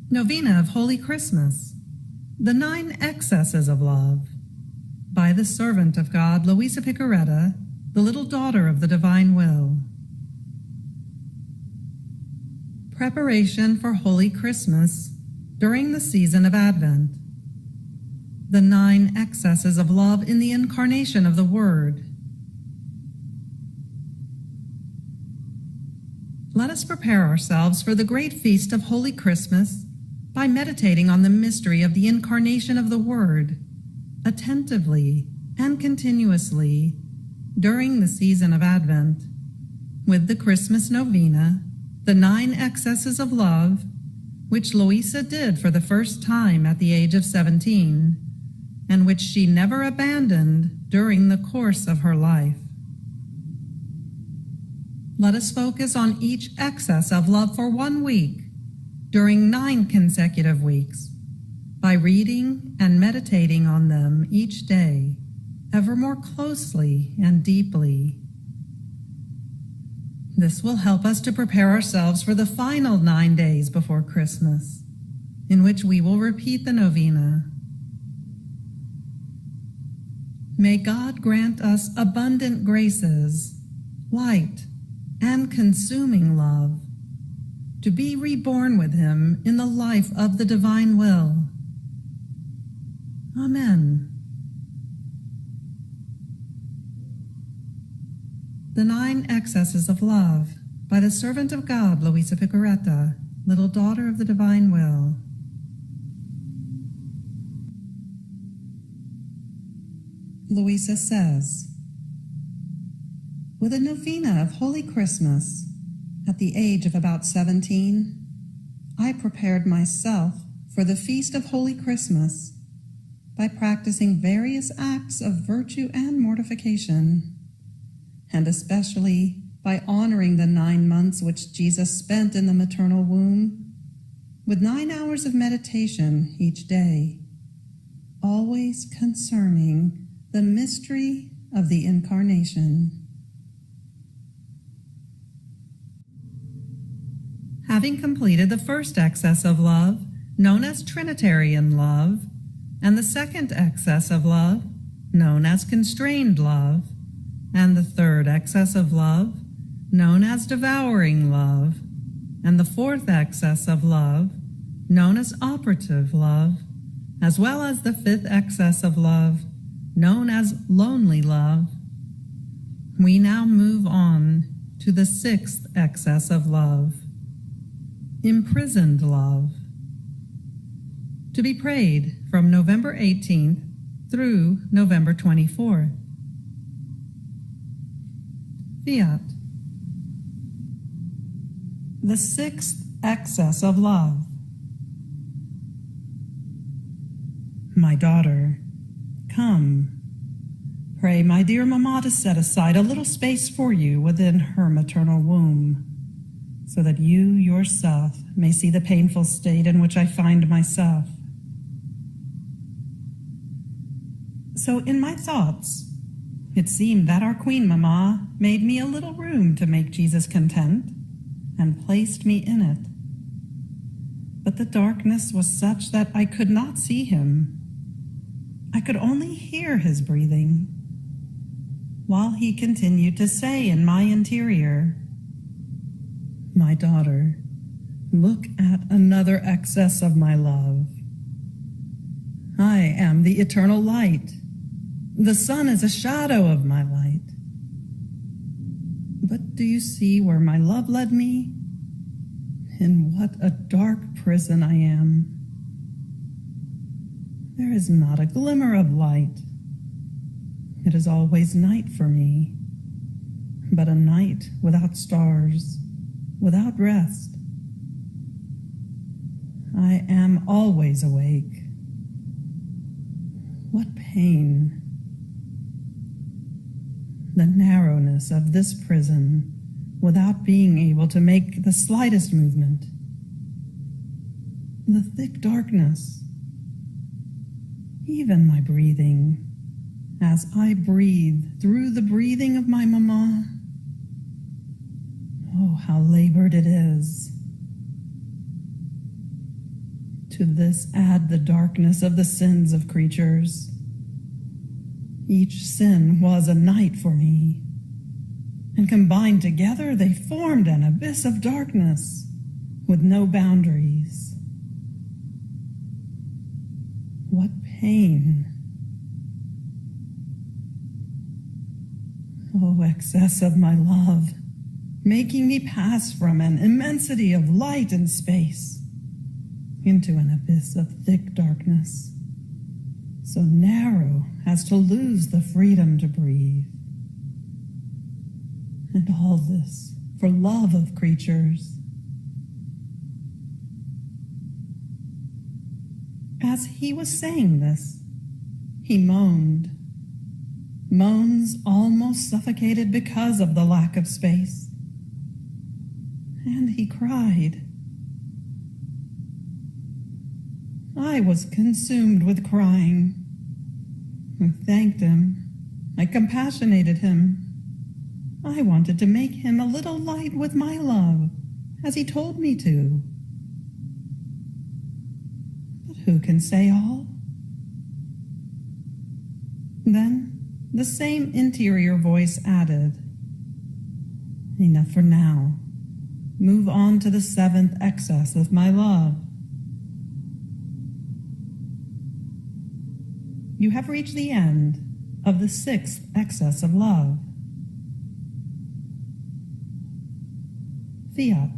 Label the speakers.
Speaker 1: Novena of Holy Christmas, the 9 Excesses of Love, by the servant of God, Luisa Picaretta, the little daughter of the divine will. Preparation for Holy Christmas during the season of Advent. The 9 excesses of love in the incarnation of the Word. Let us prepare ourselves for the great feast of Holy Christmas by meditating on the mystery of the incarnation of the Word attentively and continuously during the season of Advent, with the Christmas Novena, the 9 Excesses of Love, which Luisa did for the first time at the age of 17, and which she never abandoned during the course of her life. Let us focus on each excess of love for 1 week during 9 consecutive weeks by reading and meditating on them each day, ever more closely and deeply. This will help us to prepare ourselves for the final 9 days before Christmas, in which we will repeat the novena. May God grant us abundant graces, light, and consuming love, to be reborn with Him in the life of the divine will. Amen. The 9 Excesses of Love, by the servant of God, Luisa Picaretta, little daughter of the divine will. Luisa says, with a novena of Holy Christmas, at the age of about 17, I prepared myself for the feast of Holy Christmas by practicing various acts of virtue and mortification, and especially by honoring the 9 months which Jesus spent in the maternal womb, with 9 hours of meditation each day, always concerning the mystery of the Incarnation. Having completed the first excess of love, known as Trinitarian love, and the second excess of love, known as constrained love, and the third excess of love, known as devouring love, and the fourth excess of love, known as operative love, as well as the 5th excess of love, known as lonely love, we now move on to the 6th excess of love, imprisoned love, to be prayed from November 18th through November 24th. Fiat. The 6th excess of love. My daughter, come. Pray my dear Mamma to set aside a little space for you within her maternal womb, so that you yourself may see the painful state in which I find myself. So in my thoughts, it seemed that our Queen Mamma made me a little room to make Jesus content, and placed me in it. But the darkness was such that I could not see him. I could only hear his breathing, while he continued to say in my interior, my daughter, look at another excess of my love. I am the eternal light. The sun is a shadow of my light. But do you see where my love led me? In what a dark prison I am. There is not a glimmer of light. It is always night for me, but a night without stars, without rest. I am always awake. What pain! The narrowness of this prison, without being able to make the slightest movement. The thick darkness. Even my breathing, as I breathe through the breathing of my Mamma. Oh, how labored it is. To this add the darkness of the sins of creatures. Each sin was a night for me, and combined together they formed an abyss of darkness with no boundaries. What pain! Oh, excess of my love, making me pass from an immensity of light and space into an abyss of thick darkness, so narrow as to lose the freedom to breathe. And all this for love of creatures. As he was saying this, he moaned. Moans almost suffocated because of the lack of space. And he cried. I was consumed with crying. I thanked him. I compassionated him. I wanted to make him a little light with my love, as he told me to. But who can say all? Then the same interior voice added, enough for now. Move on to the seventh excess of my love. You have reached the end of the sixth excess of love. Fiat.